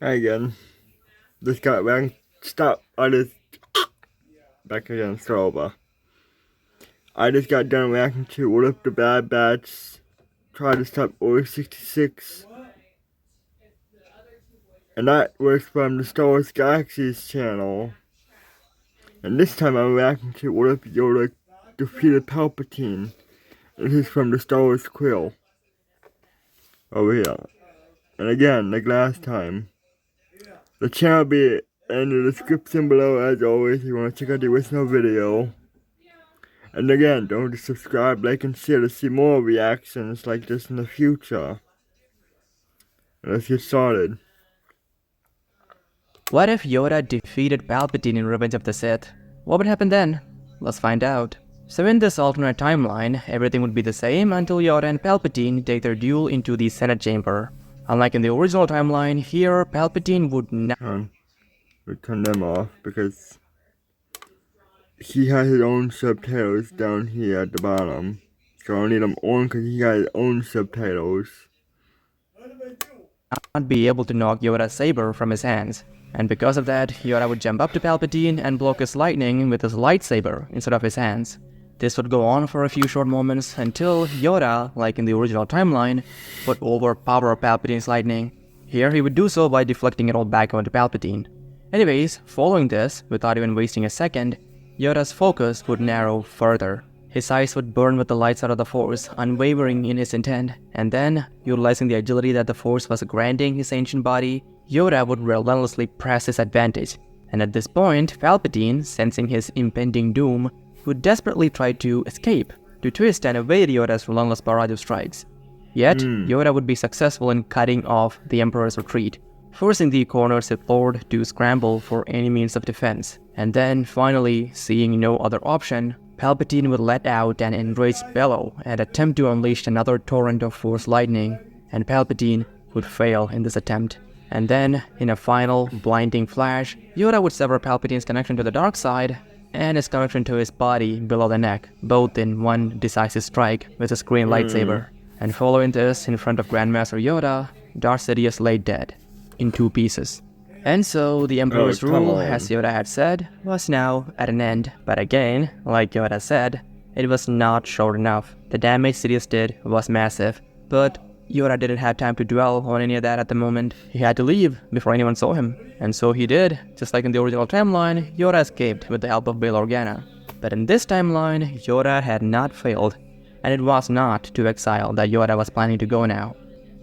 Again, just got back. Stop. Back again. Start over. I just got done reacting to What If the Bad Batch tried to stop Order 66. And that was from the Star Wars Galaxies channel. And this time I'm reacting to What If Yoda defeated Palpatine. This is from the Star Wars Quill. Over here. And again, like last time. The channel will be in the description below as always if you want to check out the original video. And again, don't forget to subscribe, like, and share to see more reactions like this in the future. Let's get started. What if Yoda defeated Palpatine in Revenge of the Sith? What would happen then? Let's find out. So in this alternate timeline, everything would be the same until Yoda and Palpatine take their duel into the Senate chamber. Unlike in the original timeline, here Palpatine would not... We turn them off because he has his own subtitles down here at the bottom. So I need them on because he got his own subtitles. Not be able to knock Yoda's saber from his hands. And because of that, Yoda would jump up to Palpatine and block his lightning with his lightsaber instead of his hands. This would go on for a few short moments until Yoda, like in the original timeline, would overpower Palpatine's lightning. Here he would do so by deflecting it all back onto Palpatine. Anyways, following this, without even wasting a second, Yoda's focus would narrow further. His eyes would burn with the light side of the Force, unwavering in his intent, and then, utilizing the agility that the Force was granting his ancient body, Yoda would relentlessly press his advantage. And at this point, Palpatine, sensing his impending doom, would desperately try to escape, to twist and evade Yoda's relentless barrage of strikes. Yet, Yoda would be successful in cutting off the Emperor's retreat, forcing the cornered Sith Lord to scramble for any means of defense. And then, finally, seeing no other option, Palpatine would let out an enraged bellow and attempt to unleash another torrent of Force lightning, and Palpatine would fail in this attempt. And then, in a final, blinding flash, Yoda would sever Palpatine's connection to the dark side and his connection to his body below the neck, both in one decisive strike with his green lightsaber. And following this, in front of Grandmaster Yoda, Darth Sidious lay dead, in 2 pieces. And so, the Emperor's rule, as Yoda had said, was now at an end. But again, like Yoda said, it was not short enough. The damage Sidious did was massive, but Yoda didn't have time to dwell on any of that at the moment. He had to leave before anyone saw him. And so he did. Just like in the original timeline, Yoda escaped with the help of Bail Organa. But in this timeline, Yoda had not failed, and it was not to exile that Yoda was planning to go now.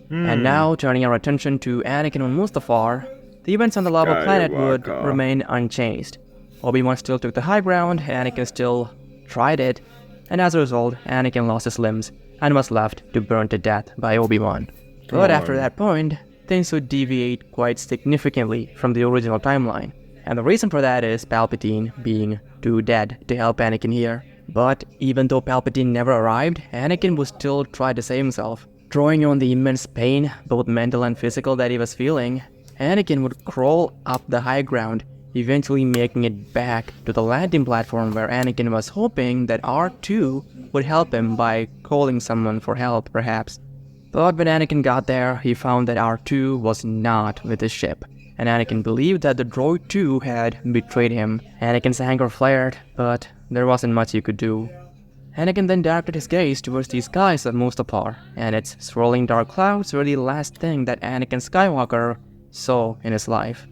And now, turning our attention to Anakin and Mustafar, the events on the lava planet would remain unchanged. Obi-Wan still took the high ground, Anakin still tried it, and as a result, Anakin lost his limbs and was left to burn to death by Obi-Wan. But after that point, things would deviate quite significantly from the original timeline. And the reason for that is Palpatine being too dead to help Anakin here. But even though Palpatine never arrived, Anakin would still try to save himself. Drawing on the immense pain, both mental and physical, that he was feeling, Anakin would crawl up the high ground, eventually making it back to the landing platform where Anakin was hoping that R2 would help him by calling someone for help, perhaps. But when Anakin got there, he found that R2 was not with his ship, and Anakin believed that the droid 2 had betrayed him. Anakin's anger flared, but there wasn't much he could do. Anakin then directed his gaze towards the skies of Mustafar, and its swirling dark clouds were the last thing that Anakin Skywalker saw in his life.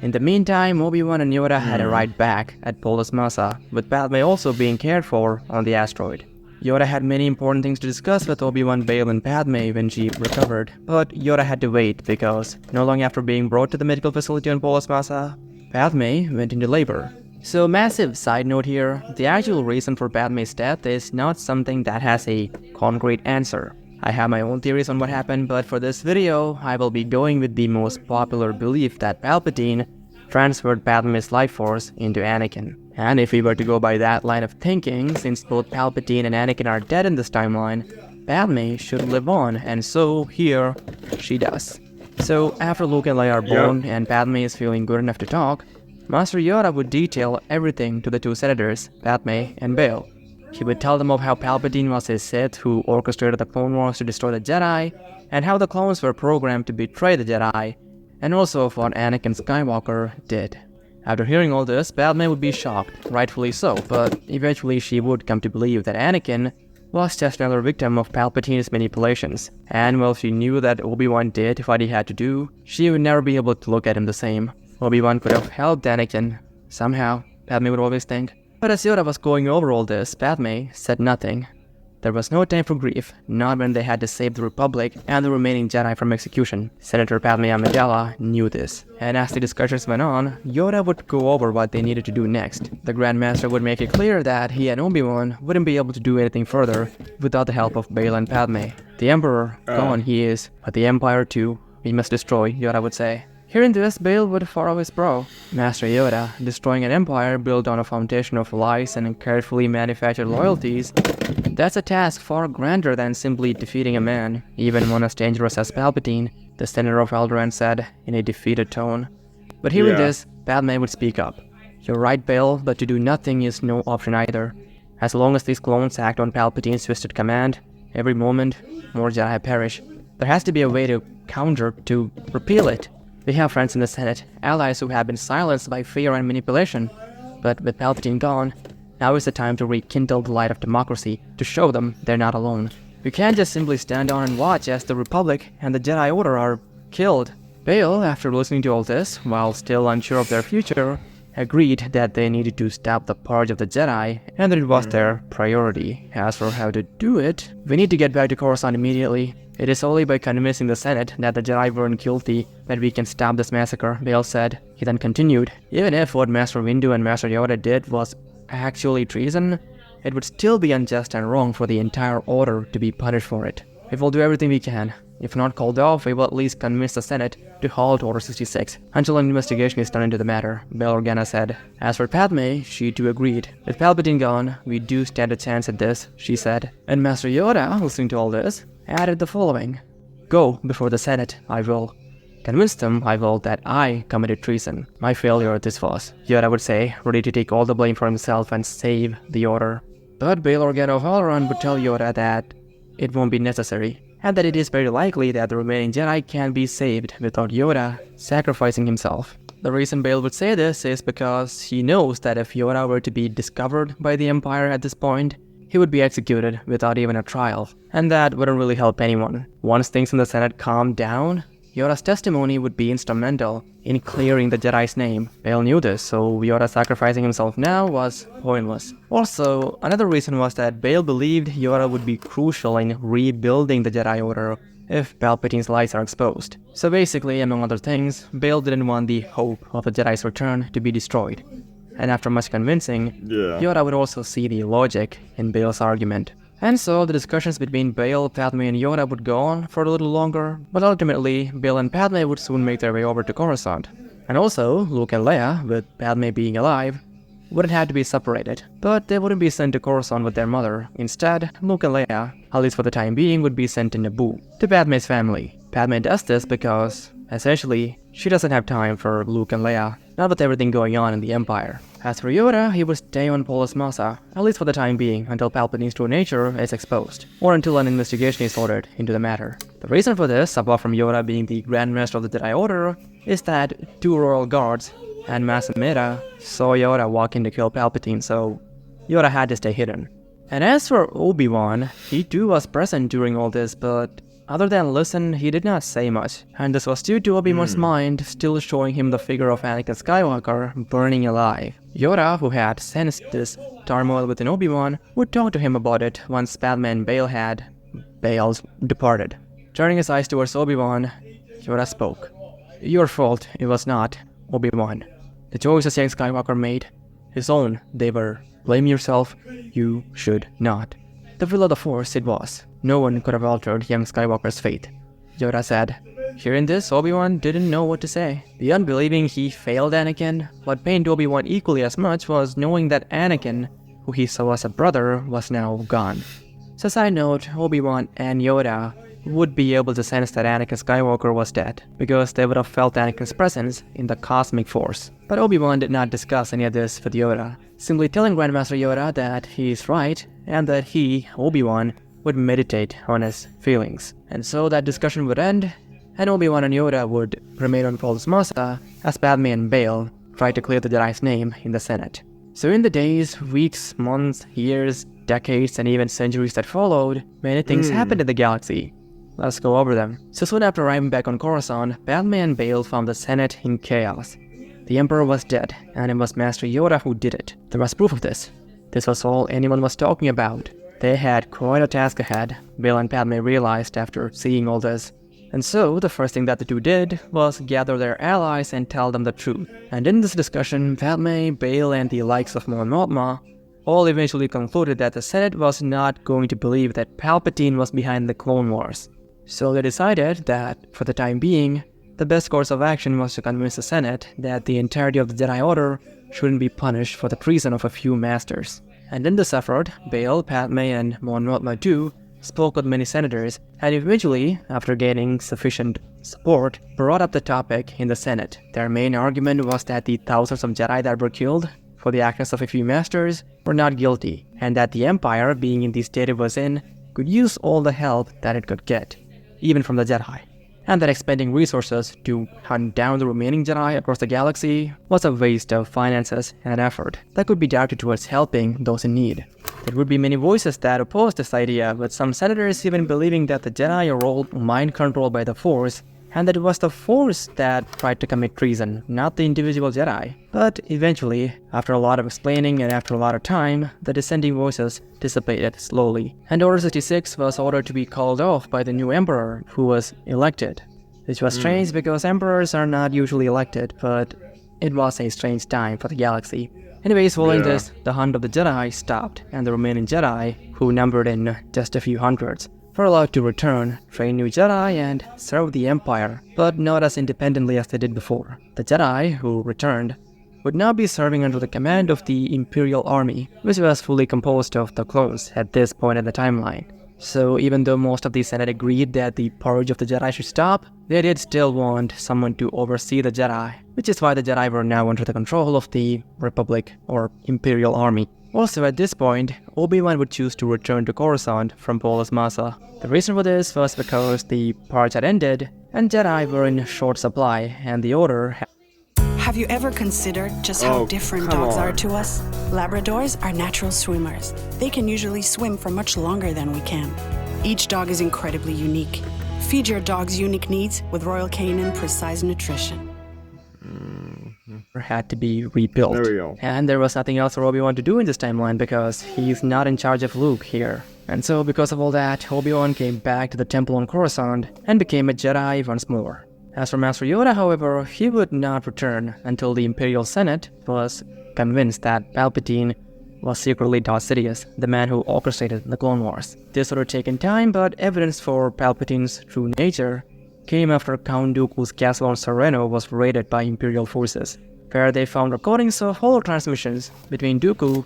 In the meantime, Obi-Wan and Yoda had arrived back at Polis Massa, with Padme also being cared for on the asteroid. Yoda had many important things to discuss with Obi-Wan, Bail, and Padme when she recovered, but Yoda had to wait because, not long after being brought to the medical facility on Polis Massa, Padme went into labor. So, massive side note here, the actual reason for Padme's death is not something that has a concrete answer. I have my own theories on what happened, but for this video, I will be going with the most popular belief that Palpatine transferred Padme's life force into Anakin. And if we were to go by that line of thinking, since both Palpatine and Anakin are dead in this timeline, Padme should live on, and so here she does. So after Luke and Leia are born and Padme is feeling good enough to talk, Master Yoda would detail everything to the 2 senators, Padme and Bail. He would tell them of how Palpatine was his Sith who orchestrated the Clone Wars to destroy the Jedi, and how the clones were programmed to betray the Jedi, and also of what Anakin Skywalker did. After hearing all this, Padme would be shocked, rightfully so, but eventually she would come to believe that Anakin was just another victim of Palpatine's manipulations, and while she knew that Obi-Wan did what he had to do, she would never be able to look at him the same. Obi-Wan could have helped Anakin, somehow, Padme would always think. But as Yoda was going over all this, Padme said nothing. There was no time for grief, not when they had to save the Republic and the remaining Jedi from execution. Senator Padme Amidala knew this, and as the discussions went on, Yoda would go over what they needed to do next. The Grand Master would make it clear that he and Obi-Wan wouldn't be able to do anything further without the help of Bail and Padme. The Emperor, gone he is, but the Empire too, we must destroy, Yoda would say. Hearing this, Bail would furrow his brow. Master Yoda, destroying an empire built on a foundation of lies and carefully manufactured loyalties, that's a task far grander than simply defeating a man, even one as dangerous as Palpatine, the Senator of Alderaan said in a defeated tone. But hearing this, Padme would speak up. You're right, Bail, but to do nothing is no option either. As long as these clones act on Palpatine's twisted command, every moment, more Jedi perish. There has to be a way to counter, to repeal it. We have friends in the Senate, allies who have been silenced by fear and manipulation. But with Palpatine gone, now is the time to rekindle the light of democracy, to show them they're not alone. You can't just simply stand on and watch as the Republic and the Jedi Order are killed. Bail, after listening to all this, while still unsure of their future, agreed that they needed to stop the purge of the Jedi, and that it was their priority. As for how to do it, we need to get back to Coruscant immediately. It is only by convincing the Senate that the Jedi weren't guilty that we can stop this massacre, Bail said. He then continued, even if what Master Windu and Master Yoda did was actually treason, it would still be unjust and wrong for the entire Order to be punished for it. We will do everything we can. If not called off, we will at least convince the Senate to halt Order 66 until an investigation is done into the matter, Bail Organa said. As for Padme, she too agreed. With Palpatine gone, we do stand a chance at this, she said. And Master Yoda, listening to all this, added the following. Go before the Senate, I will. Convince them, I will, that I committed treason. My failure this was, Yoda would say, ready to take all the blame for himself and save the Order. But Bail Organa of Alderaan would tell Yoda that it won't be necessary, and that it is very likely that the remaining Jedi can be saved without Yoda sacrificing himself. The reason Bail would say this is because he knows that if Yoda were to be discovered by the Empire at this point, he would be executed without even a trial, and that wouldn't really help anyone. Once things in the Senate calmed down, Yoda's testimony would be instrumental in clearing the Jedi's name. Bail knew this, so Yoda sacrificing himself now was pointless. Also, another reason was that Bail believed Yoda would be crucial in rebuilding the Jedi Order if Palpatine's lies are exposed. So basically, among other things, Bail didn't want the hope of the Jedi's return to be destroyed. And after much convincing, Yoda would also see the logic in Bail's argument. And so the discussions between Bail, Padme, and Yoda would go on for a little longer, but ultimately, Bail and Padme would soon make their way over to Coruscant. And also, Luke and Leia, with Padme being alive, wouldn't have to be separated, but they wouldn't be sent to Coruscant with their mother. Instead, Luke and Leia, at least for the time being, would be sent to Naboo, to Padme's family. Padme does this because, essentially, she doesn't have time for Luke and Leia, not with everything going on in the Empire. As for Yoda, he would stay on Polis Massa, at least for the time being, until Palpatine's true nature is exposed, or until an investigation is ordered into the matter. The reason for this, apart from Yoda being the Grand Master of the Jedi Order, is that 2 royal guards and Mas Amedda saw Yoda walk in to kill Palpatine, so Yoda had to stay hidden. And as for Obi-Wan, he too was present during all this, but other than listen, he did not say much, and this was due to Obi-Wan's mind still showing him the figure of Anakin Skywalker burning alive. Yoda, who had sensed this turmoil within Obi-Wan, would talk to him about it once Padme and Bail departed. Turning his eyes towards Obi-Wan, Yoda spoke. Your fault, it was not, Obi-Wan. The choices young Skywalker made, his own, they were. Blame yourself, you should not. The will of the Force it was. No one could have altered young Skywalker's fate. Yoda said. Hearing this, Obi-Wan didn't know what to say. Beyond believing he failed Anakin, what pained Obi-Wan equally as much was knowing that Anakin, who he saw as a brother, was now gone. So side note, Obi-Wan and Yoda would be able to sense that Anakin Skywalker was dead, because they would have felt Anakin's presence in the cosmic force. But Obi-Wan did not discuss any of this with Yoda, simply telling Grandmaster Yoda that he is right, and that he, Obi-Wan, would meditate on his feelings. And so that discussion would end, and Obi-Wan and Yoda would remain on Paul's Masa as Padme and Bail tried to clear the Jedi's name in the Senate. So in the days, weeks, months, years, decades, and even centuries that followed, many things happened in the galaxy. Let's go over them. So soon after arriving back on Coruscant, Padme and Bail found the Senate in chaos. The Emperor was dead, and it was Master Yoda who did it. There was proof of this. This was all anyone was talking about. They had quite a task ahead, Bail and Padme realized after seeing all this. And so, the first thing that the two did was gather their allies and tell them the truth. And in this discussion, Padme, Bail, and the likes of Mon Mothma all eventually concluded that the Senate was not going to believe that Palpatine was behind the Clone Wars. So they decided that, for the time being, the best course of action was to convince the Senate that the entirety of the Jedi Order shouldn't be punished for the treason of a few masters. And in this effort, Bail, Padme, and Mon Mothma too spoke with many senators, and eventually, after gaining sufficient support, brought up the topic in the Senate. Their main argument was that the thousands of Jedi that were killed for the actions of a few masters were not guilty, and that the Empire, being in the state it was in, could use all the help that it could get, even from the Jedi. And that expending resources to hunt down the remaining Jedi across the galaxy was a waste of finances and effort that could be directed towards helping those in need. There would be many voices that opposed this idea, with some senators even believing that the Jedi are all mind-controlled by the Force, and that it was the Force that tried to commit treason, not the individual Jedi. But eventually, after a lot of explaining and after a lot of time, the dissenting voices dissipated slowly, and Order 66 was ordered to be called off by the new Emperor, who was elected. Which was strange because Emperors are not usually elected, but it was a strange time for the galaxy. Anyways, following this, the hunt of the Jedi stopped, and the remaining Jedi, who numbered in just a few hundreds, were allowed to return, train new Jedi, and serve the Empire, but not as independently as they did before. The Jedi, who returned, would now be serving under the command of the Imperial Army, which was fully composed of the clones at this point in the timeline. So even though most of the Senate agreed that the purge of the Jedi should stop, they did still want someone to oversee the Jedi, which is why the Jedi were now under the control of the Republic or Imperial Army. Also at this point, Obi-Wan would choose to return to Coruscant from Polis Massa. The reason for this was because the purge had ended, and Jedi were in short supply, and the Order had... Have you ever considered just how different dogs are to us? Labradors are natural swimmers. They can usually swim for much longer than we can. Each dog is incredibly unique. Feed your dog's unique needs with Royal Canin Precise Nutrition. had to be rebuilt. There we go. And there was nothing else for Obi-Wan to do in this timeline because he's not in charge of Luke here. And so because of all that, Obi-Wan came back to the temple on Coruscant and became a Jedi once more. As for Master Yoda, however, he would not return until the Imperial Senate was convinced that Palpatine was secretly Darth Sidious, the man who orchestrated the Clone Wars. This would have taken time, but evidence for Palpatine's true nature came after Count Dooku's castle on Sereno was raided by Imperial forces, where they found recordings of holo-transmissions between Dooku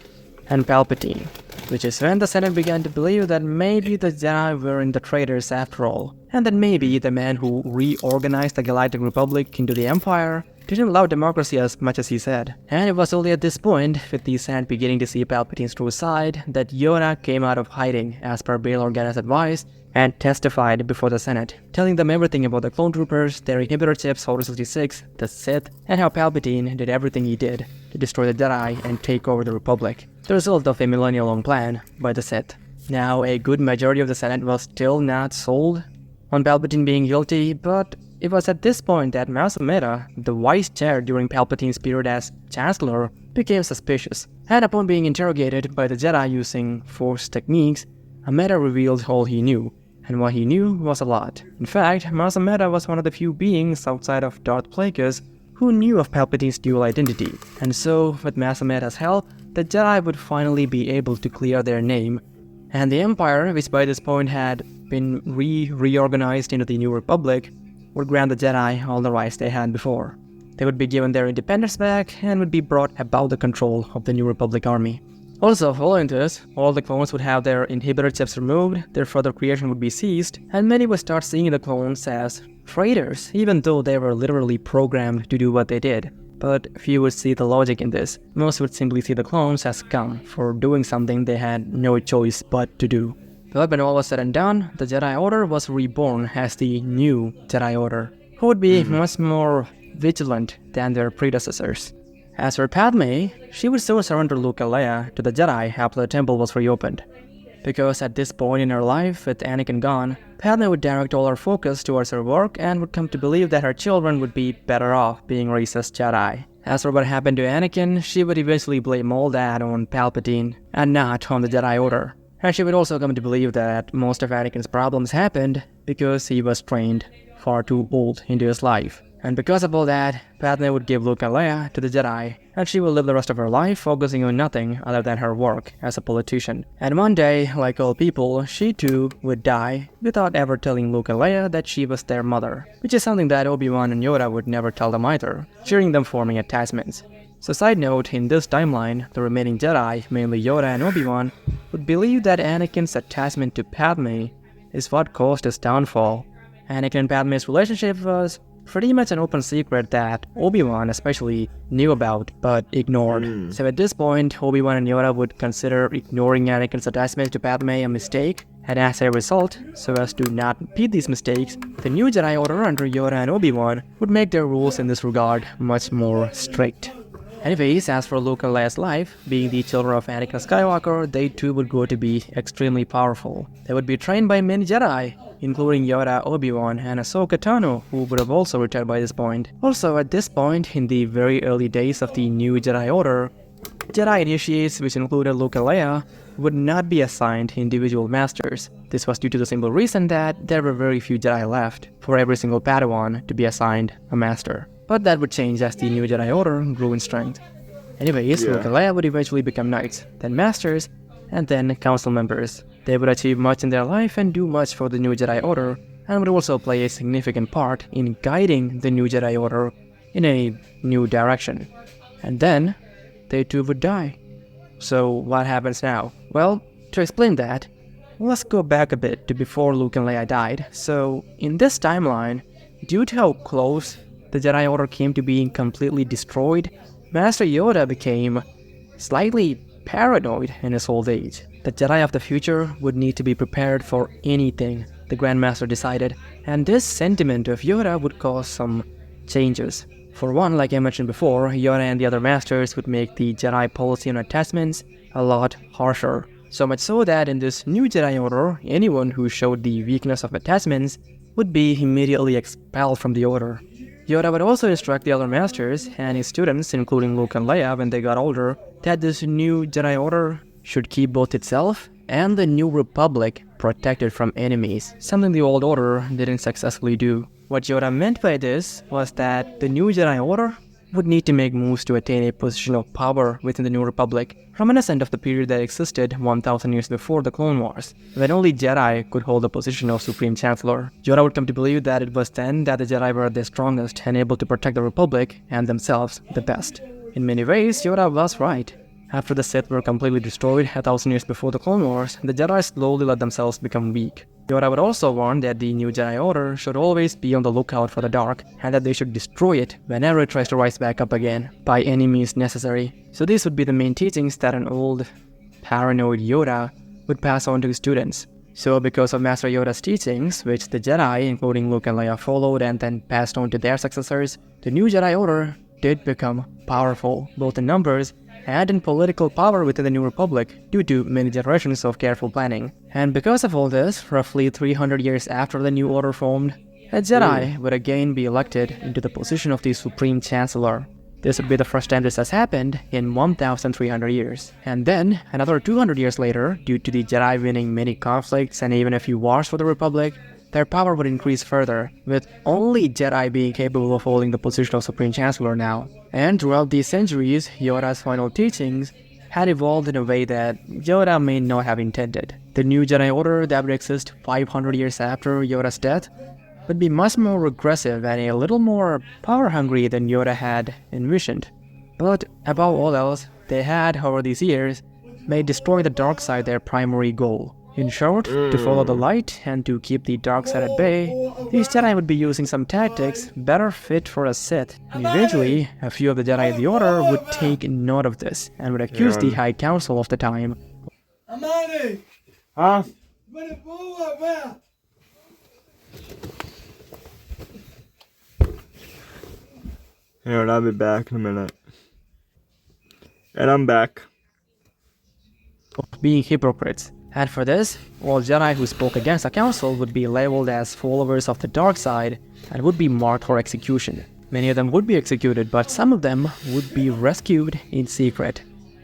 and Palpatine, which is when the Senate began to believe that maybe the Jedi weren't the traitors after all, and that maybe the man who reorganized the Galactic Republic into the Empire didn't love democracy as much as he said. And it was only at this point, with the Senate beginning to see Palpatine's true side, that Yoda came out of hiding as per Bail Organa's advice and testified before the Senate, telling them everything about the clone troopers, their inhibitor chips, Order 66, the Sith, and how Palpatine did everything he did to destroy the Jedi and take over the Republic, the result of a millennia-long plan by the Sith. Now, a good majority of the Senate was still not sold on Palpatine being guilty, but it was at this point that Mas Amedda, the vice chair during Palpatine's period as Chancellor, became suspicious, and upon being interrogated by the Jedi using Force techniques, Amedda revealed all he knew, and what he knew was a lot. In fact, Mas Amedda was one of the few beings outside of Darth Plagueis who knew of Palpatine's dual identity, and so, with Mas Amedda's help, the Jedi would finally be able to clear their name, and the Empire, which by this point had been reorganized into the New Republic, would grant the Jedi all the rights they had before. They would be given their independence back and would be brought above the control of the New Republic army. Also, following this, all the clones would have their inhibitor chips removed, their further creation would be ceased, and many would start seeing the clones as traitors, even though they were literally programmed to do what they did. But few would see the logic in this. Most would simply see the clones as scum for doing something they had no choice but to do. But when all was said and done, the Jedi Order was reborn as the new Jedi Order, who would be much more vigilant than their predecessors. As for Padme, she would soon surrender Luke and Leia to the Jedi after the temple was reopened. Because at this point in her life, with Anakin gone, Padme would direct all her focus towards her work and would come to believe that her children would be better off being raised as Jedi. As for what happened to Anakin, she would eventually blame all that on Palpatine and not on the Jedi Order. And she would also come to believe that most of Anakin's problems happened because he was trained far too old into his life. And because of all that, Padme would give Luke and Leia to the Jedi, and she would live the rest of her life focusing on nothing other than her work as a politician. And one day, like all people, she too would die without ever telling Luke and Leia that she was their mother, which is something that Obi-Wan and Yoda would never tell them either, cheering them forming attachments. So side note, in this timeline, the remaining Jedi, mainly Yoda and Obi-Wan, would believe that Anakin's attachment to Padme is what caused his downfall. Anakin and Padme's relationship was pretty much an open secret that Obi-Wan especially knew about, but ignored. So at this point, Obi-Wan and Yoda would consider ignoring Anakin's attachment to Padme a mistake, and as a result, so as to not repeat these mistakes, the new Jedi Order under Yoda and Obi-Wan would make their rules in this regard much more strict. Anyways, as for Luke and Leia's life, being the children of Anakin Skywalker, they too would grow to be extremely powerful. They would be trained by many Jedi, including Yoda, Obi-Wan, and Ahsoka Tano, who would have also retired by this point. Also, at this point, in the very early days of the new Jedi Order, Jedi initiates, which included Luke and Leia, would not be assigned individual masters. This was due to the simple reason that there were very few Jedi left for every single Padawan to be assigned a master. But that would change as the new Jedi Order grew in strength. Anyways, Luke and Leia would eventually become knights, then masters, and then council members. They would achieve much in their life and do much for the new Jedi Order, and would also play a significant part in guiding the new Jedi Order in a new direction. And then, they too would die. So what happens now? Well, to explain that, let's go back a bit to before Luke and Leia died. So, in this timeline, due to how close the Jedi Order came to being completely destroyed, Master Yoda became slightly paranoid in his old age. The Jedi of the future would need to be prepared for anything, the Grand Master decided, and this sentiment of Yoda would cause some changes. For one, like I mentioned before, Yoda and the other Masters would make the Jedi policy on attachments a lot harsher. So much so that in this new Jedi Order, anyone who showed the weakness of attachments would be immediately expelled from the Order. Yoda would also instruct the other Masters and his students, including Luke and Leia when they got older, that this new Jedi Order should keep both itself and the New Republic protected from enemies, something the Old Order didn't successfully do. What Yoda meant by this was that the new Jedi Order would need to make moves to attain a position of power within the New Republic, reminiscent of the period that existed 1,000 years before the Clone Wars, when only Jedi could hold the position of Supreme Chancellor. Yoda would come to believe that it was then that the Jedi were the strongest and able to protect the Republic and themselves the best. In many ways, Yoda was right. After the Sith were completely destroyed 1,000 years before the Clone Wars, the Jedi slowly let themselves become weak. Yoda would also warn that the new Jedi Order should always be on the lookout for the dark, and that they should destroy it whenever it tries to rise back up again, by any means necessary. So these would be the main teachings that an old, paranoid Yoda would pass on to his students. So because of Master Yoda's teachings, which the Jedi, including Luke and Leia, followed and then passed on to their successors, the new Jedi Order did become powerful, both in numbers and in political power within the New Republic, due to many generations of careful planning. And because of all this, roughly 300 years after the New Order formed, a Jedi would again be elected into the position of the Supreme Chancellor. This would be the first time this has happened in 1,300 years. And then, another 200 years later, due to the Jedi winning many conflicts and even a few wars for the Republic, their power would increase further, with only Jedi being capable of holding the position of Supreme Chancellor now. And throughout these centuries, Yoda's final teachings had evolved in a way that Yoda may not have intended. The new Jedi Order that would exist 500 years after Yoda's death would be much more regressive and a little more power-hungry than Yoda had envisioned. But above all else, they had, over these years, made destroying the dark side their primary goal. In short, to follow the light and to keep the dark side at bay, these Jedi would be using some tactics better fit for a Sith. And eventually, a few of the Jedi of the Order would take note of this and would accuse the High Council of the time. Huh? And I'll be back in a minute. And I'm back. Of being hypocrites. And for this, all Jedi who spoke against the Council would be labeled as followers of the dark side and would be marked for execution. Many of them would be executed, but some of them would be rescued in secret.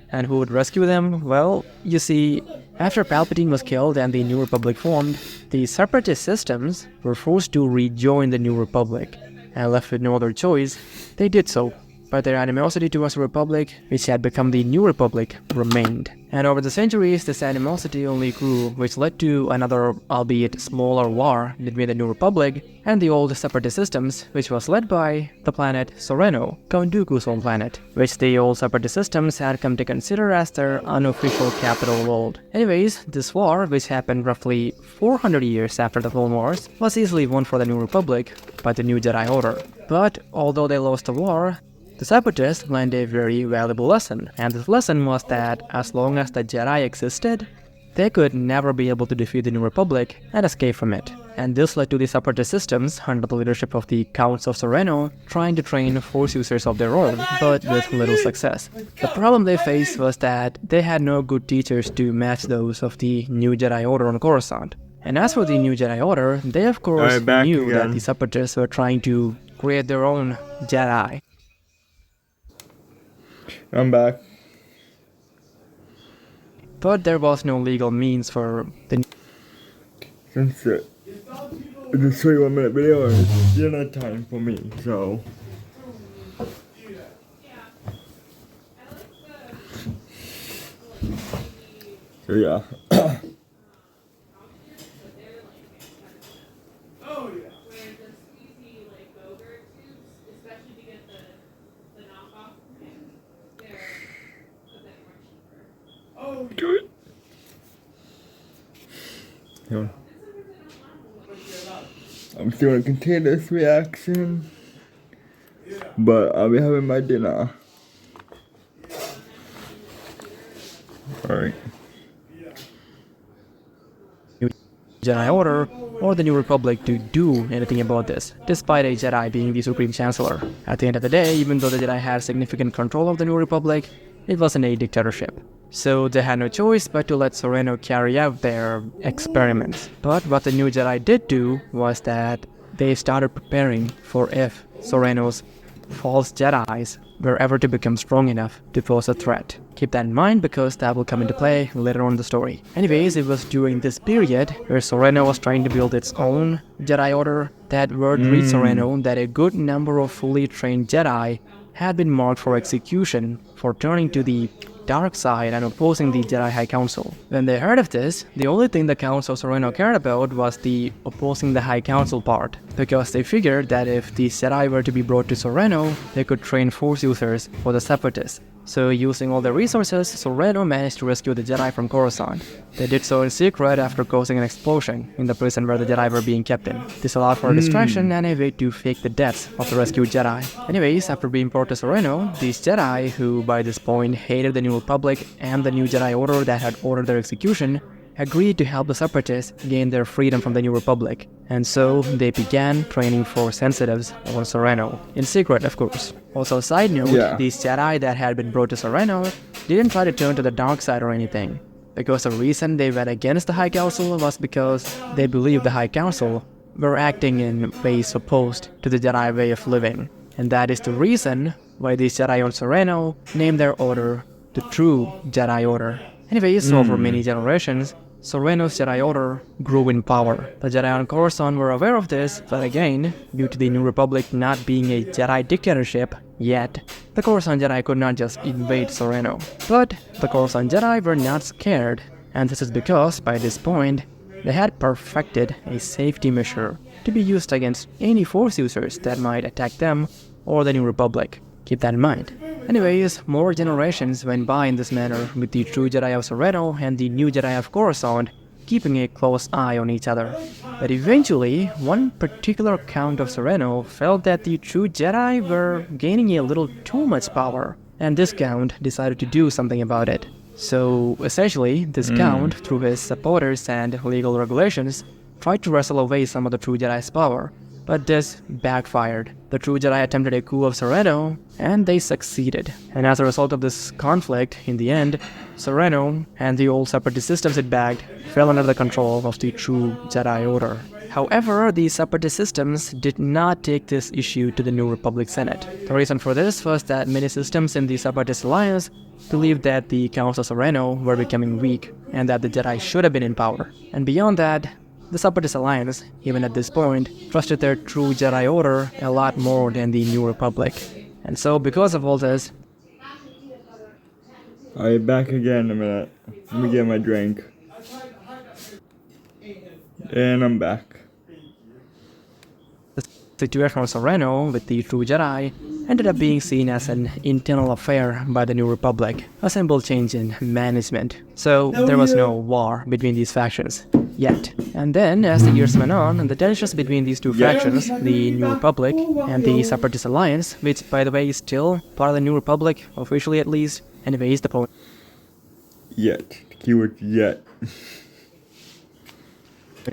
And who would rescue them? Well, you see, after Palpatine was killed and the New Republic formed, the Separatist systems were forced to rejoin the New Republic, and left with no other choice, they did so. But their animosity towards the Republic, which had become the New Republic, remained. And over the centuries, this animosity only grew, which led to another, albeit smaller, war between the New Republic and the old Separatist systems, which was led by the planet Sereno, Count Dooku's home planet, which the old Separatist systems had come to consider as their unofficial capital world. Anyways, this war, which happened roughly 400 years after the Clone Wars, was easily won for the New Republic by the New Jedi Order. But although they lost the war, the Separatists learned a very valuable lesson, and this lesson was that as long as the Jedi existed, they could never be able to defeat the New Republic and escape from it. And this led to the Separatist systems, under the leadership of the Counts of Sereno, trying to train Force users of their own, but with little success. The problem they faced was that they had no good teachers to match those of the New Jedi Order on Coruscant. And as for the New Jedi Order, they of course knew that the Separatists were trying to create their own Jedi. I'm back. But there was no legal means for the... Since it's a 21-minute video, it's dinner time for me, so... So yeah. Good. Here. I'm still gonna continue this reaction, but I'll be having my dinner. Alright. Jedi Order or the New Republic to do anything about this, despite a Jedi being the Supreme Chancellor. At the end of the day, even though the Jedi had significant control of the New Republic, it wasn't a dictatorship. So they had no choice but to let Sereno carry out their experiments. But what the New Jedi did do was that they started preparing for if Sereno's false Jedis were ever to become strong enough to pose a threat. Keep that in mind because that will come into play later on in the story. Anyways, it was during this period where Sereno was trying to build its own Jedi Order that word reached Sereno that a good number of fully trained Jedi had been marked for execution for turning to the dark side and opposing the Jedi High Council. When they heard of this, the only thing the Counts of Sereno cared about was the opposing the High Council part, because they figured that if the Jedi were to be brought to Sereno, they could train Force users for the Separatists. So using all their resources, Sereno managed to rescue the Jedi from Coruscant. They did so in secret after causing an explosion in the prison where the Jedi were being kept in. This allowed for a distraction and a way to fake the deaths of the rescued Jedi. Anyways, after being brought to Sereno, these Jedi, who by this point hated the New Republic and the New Jedi Order that had ordered their execution, agreed to help the Separatists gain their freedom from the New Republic. And so they began training Force sensitives on Sereno. In secret, of course. Also, side note, these Jedi that had been brought to Sereno didn't try to turn to the dark side or anything, because the reason they went against the High Council was because they believed the High Council were acting in ways opposed to the Jedi way of living. And that is the reason why these Jedi on Sereno named their order the True Jedi Order. Anyways, over many generations, Sereno's Jedi Order grew in power. The Jedi on Coruscant were aware of this, but again, due to the New Republic not being a Jedi dictatorship yet, the Coruscant Jedi could not just invade Sereno. But the Coruscant Jedi were not scared, and this is because, by this point, they had perfected a safety measure to be used against any Force users that might attack them or the New Republic. Keep that in mind. Anyways, more generations went by in this manner, with the True Jedi of Sereno and the New Jedi of Coruscant keeping a close eye on each other. But eventually, one particular Count of Sereno felt that the True Jedi were gaining a little too much power, and this Count decided to do something about it. So essentially, this Count, through his supporters and legal regulations, tried to wrestle away some of the true Jedi's power, but this backfired. The true Jedi attempted a coup of Sereno, and they succeeded. And as a result of this conflict, in the end, Sereno and the old separatist systems it backed fell under the control of the true Jedi Order. However, the separatist systems did not take this issue to the New Republic Senate. The reason for this was that many systems in the Separatist Alliance believed that the Counts of Sereno were becoming weak and that the Jedi should have been in power. And beyond that, the Separatist Alliance, even at this point, trusted their true Jedi Order a lot more than the New Republic. And so, because of all this... Alright, back again in a minute. Let me get my drink. And I'm back. The situation of Sereno with the true Jedi ended up being seen as an internal affair by the New Republic, a simple change in management. So there was no war between these factions yet. And then, as the years went on, the tensions between these two factions, the New Republic and the Separatist Alliance, which by the way is still part of the New Republic, officially at least, anyway, is the point. Yet. The keyword yet.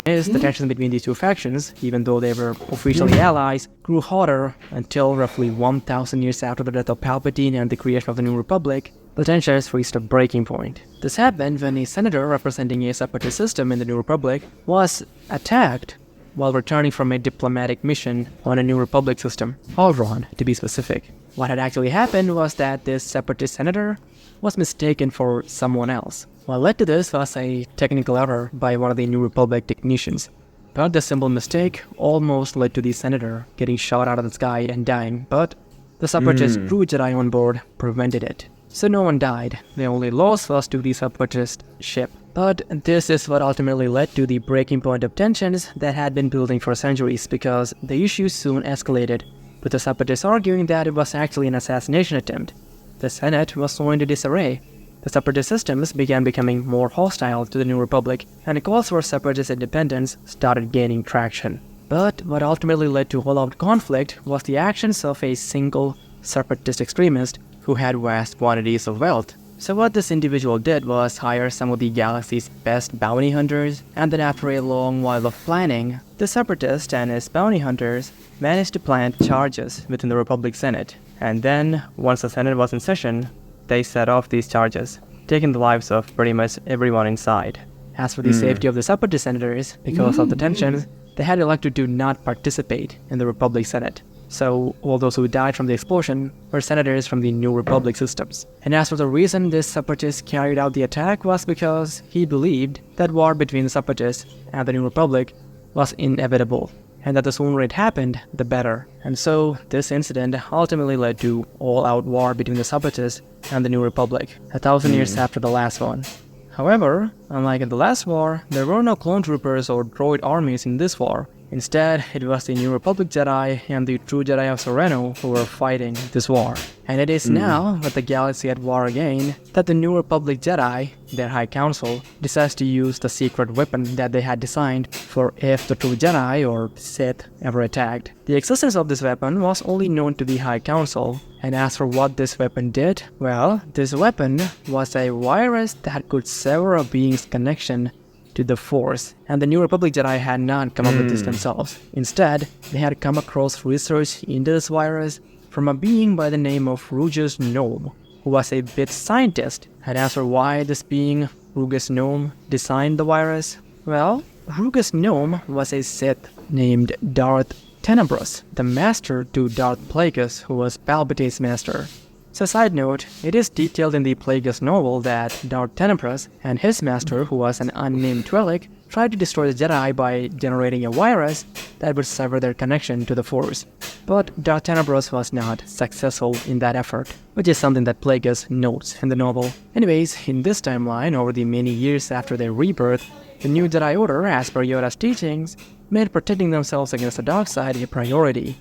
The tension between these two factions, even though they were officially allies, grew hotter until roughly 1,000 years after the death of Palpatine and the creation of the New Republic. The tensions reached a breaking point. This happened when a senator representing a separatist system in the New Republic was attacked while returning from a diplomatic mission on a New Republic system, Alderaan to be specific. What had actually happened was that this separatist senator was mistaken for someone else. What led to this was a technical error by one of the New Republic technicians. But the simple mistake almost led to the senator getting shot out of the sky and dying, but the separatist true Jedi on board prevented it. So no one died. The only loss was to the separatist ship. But this is what ultimately led to the breaking point of tensions that had been building for centuries, because the issue soon escalated, with the separatists arguing that it was actually an assassination attempt. The Senate was thrown into disarray. The separatist systems began becoming more hostile to the New Republic, and calls for separatist independence started gaining traction. But what ultimately led to all-out conflict was the actions of a single separatist extremist who had vast quantities of wealth. So what this individual did was hire some of the galaxy's best bounty hunters, and then after a long while of planning, the separatist and his bounty hunters managed to plant charges within the Republic Senate. And then, once the Senate was in session, they set off these charges, taking the lives of pretty much everyone inside. As for the safety of the separatist senators, because of the tensions, they had elected to not participate in the Republic Senate. So all those who died from the explosion were senators from the New Republic systems. And as for the reason this separatist carried out the attack was because he believed that war between the separatists and the New Republic was inevitable, and that the sooner it happened, the better. And so this incident ultimately led to all-out war between the separatists and the New Republic, 1,000 years after the last one. However, unlike in the last war, there were no clone troopers or droid armies in this war. Instead, it was the New Republic Jedi and the true Jedi of Sereno who were fighting this war. And it is now, with the galaxy at war again, that the New Republic Jedi, their High Council, decides to use the secret weapon that they had designed for if the true Jedi or Sith ever attacked. The existence of this weapon was only known to the High Council, and as for what this weapon did, well, this weapon was a virus that could sever a being's connection to the Force, and the New Republic Jedi had not come up with this themselves. Instead, they had come across research into this virus from a being by the name of Rugus Gnome, who was a bit scientist. And as for why this being, Rugus Gnome, designed the virus, well, Rugus Gnome was a Sith named Darth Tenebrous, the master to Darth Plagueis, who was Palpatine's master. So side note, it is detailed in the Plagueis novel that Darth Tenebrous and his master, who was an unnamed Twi'lek, tried to destroy the Jedi by generating a virus that would sever their connection to the Force. But Darth Tenebrous was not successful in that effort, which is something that Plagueis notes in the novel. Anyways, in this timeline, over the many years after their rebirth, the new Jedi Order, as per Yoda's teachings, made protecting themselves against the dark side a priority.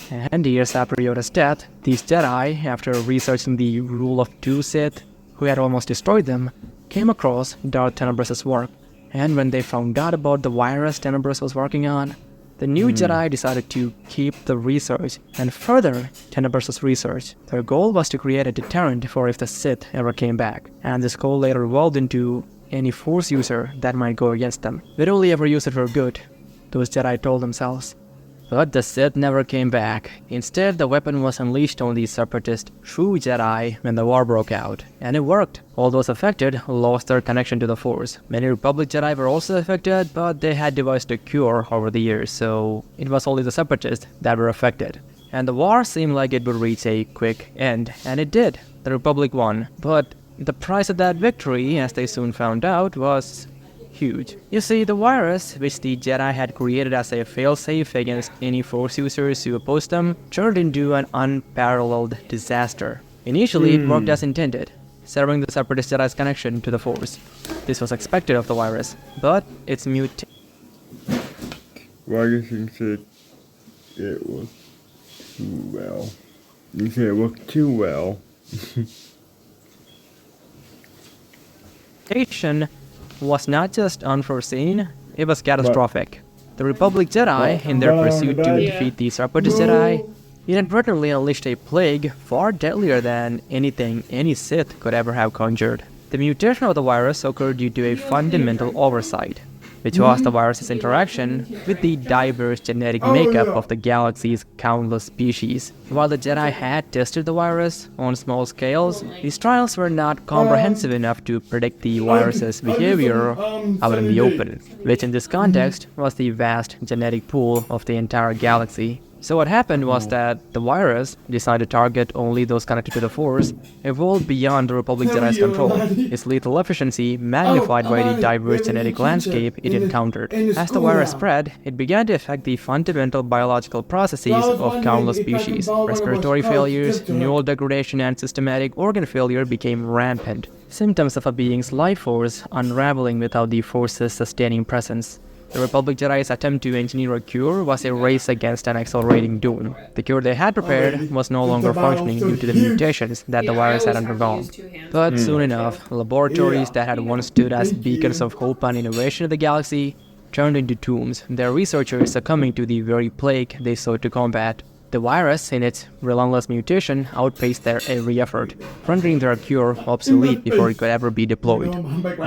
And years after Yoda's death, these Jedi, after researching the rule of two Sith, who had almost destroyed them, came across Darth Tenebrous' work. And when they found out about the virus Tenebrous was working on, The new Jedi decided to keep the research and further Tenebrous' research. Their goal was to create a deterrent for if the Sith ever came back, and this goal later evolved into any Force user that might go against them. We'd only ever use it for good, those Jedi told themselves. But the Sith never came back. Instead, the weapon was unleashed on these separatist true Jedi when the war broke out. And it worked. All those affected lost their connection to the Force. Many Republic Jedi were also affected, but they had devised a cure over the years, so it was only the separatists that were affected. And the war seemed like it would reach a quick end, and it did. The Republic won. But the price of that victory, as they soon found out, was huge. You see, the virus, which the Jedi had created as a failsafe against any Force users who opposed them, turned into an unparalleled disaster. Initially, it worked as intended, severing the Separatist Jedi's connection to the Force. This was expected of the virus, but its mutation. Well, I guess you can say it worked too well. You say it worked too well. Was not just unforeseen, it was catastrophic. The Republic Jedi, in their pursuit to defeat the Separatist Jedi, inadvertently unleashed a plague far deadlier than anything any Sith could ever have conjured. The mutation of the virus occurred due to a fundamental oversight, which was the virus's interaction with the diverse genetic makeup of the galaxy's countless species. While the Jedi had tested the virus on small scales, these trials were not comprehensive enough to predict the virus's behavior out in the open, which in this context was the vast genetic pool of the entire galaxy. So what happened was that the virus, designed to target only those connected to the Force, evolved beyond the Republic Jedi's control, its lethal efficiency magnified by the diverse genetic landscape it encountered. As the virus spread, it began to affect the fundamental biological processes of countless species. Respiratory failures, neural degradation, and systematic organ failure became rampant, symptoms of a being's life force unraveling without the Force's sustaining presence. The Republic Jedi's attempt to engineer a cure was a race against an accelerating doom. The cure they had prepared was no longer functioning due to the mutations that the virus had undergone. But soon enough, laboratories that had once stood as beacons of hope and innovation in the galaxy turned into tombs, their researchers succumbing to the very plague they sought to combat. The virus, in its relentless mutation, outpaced their every effort, rendering their cure obsolete before it could ever be deployed.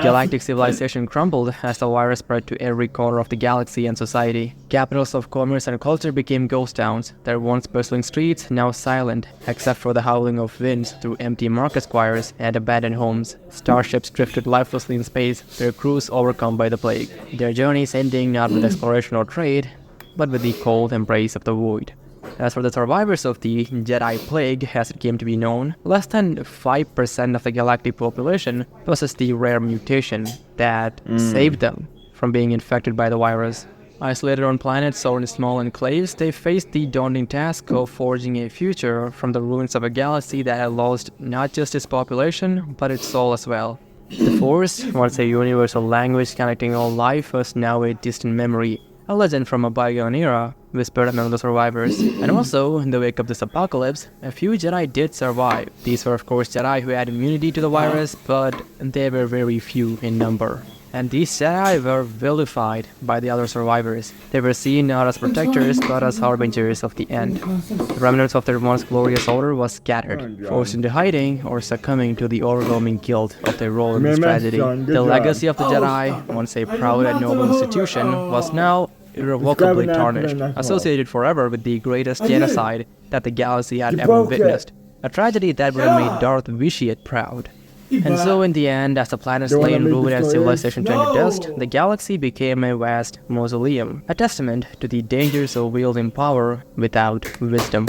Galactic civilization crumbled as the virus spread to every corner of the galaxy and society. Capitals of commerce and culture became ghost towns, their once bustling streets now silent, except for the howling of winds through empty market squares and abandoned homes. Starships drifted lifelessly in space, their crews overcome by the plague. Their journeys ending not with exploration or trade, but with the cold embrace of the void. As for the survivors of the Jedi Plague, as it came to be known, less than 5% of the galactic population possessed the rare mutation that saved them from being infected by the virus. Isolated on planets or in small enclaves, they faced the daunting task of forging a future from the ruins of a galaxy that had lost not just its population, but its soul as well. The Force, once a universal language connecting all life, was now a distant memory, a legend from a bygone era, whispered among the survivors. And also, in the wake of this apocalypse, a few Jedi did survive. These were of course Jedi who had immunity to the virus, but they were very few in number. And these Jedi were vilified by the other survivors. They were seen not as protectors, but as harbingers of the end. The remnants of their once glorious order was scattered, forced into hiding, or succumbing to the overwhelming guilt of their role in this tragedy. The legacy of the Jedi, once a proud and noble institution, was now irrevocably tarnished, associated forever with the greatest genocide that the galaxy had ever witnessed. A tragedy that would have made Darth Vitiate proud. And so in the end, as the planets lay in ruin and civilization turned to dust, the galaxy became a vast mausoleum, a testament to the dangers of wielding power without wisdom.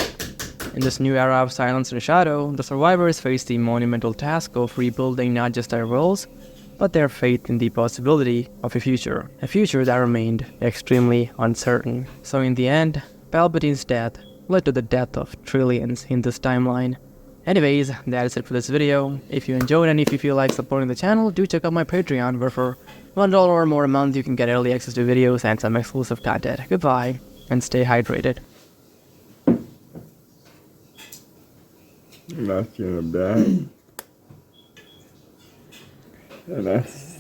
In this new era of silence and shadow, the survivors faced the monumental task of rebuilding not just their worlds, but their faith in the possibility of a future that remained extremely uncertain. So in the end, Palpatine's death led to the death of trillions in this timeline. Anyways, that is it for this video. If you enjoyed and if you feel like supporting the channel, do check out my Patreon, where for $1 or more a month you can get early access to videos and some exclusive content. Goodbye, and stay hydrated. That's in the back. And that's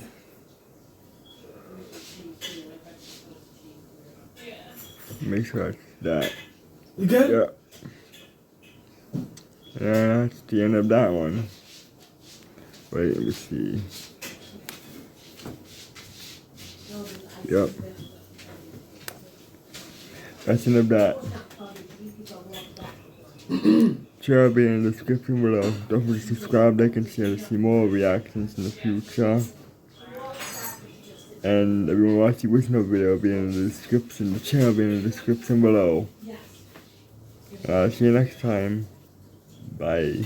Make sure that's that. You good? Yeah. And that's the end of that one. Wait, let me see. Yep. That's the end of that. Share will be in the description below. Don't forget to subscribe, like, and share to see more reactions in the future. And if you want to watch the original video, will be in the description. The channel will be in the description below. See you next time. Bye.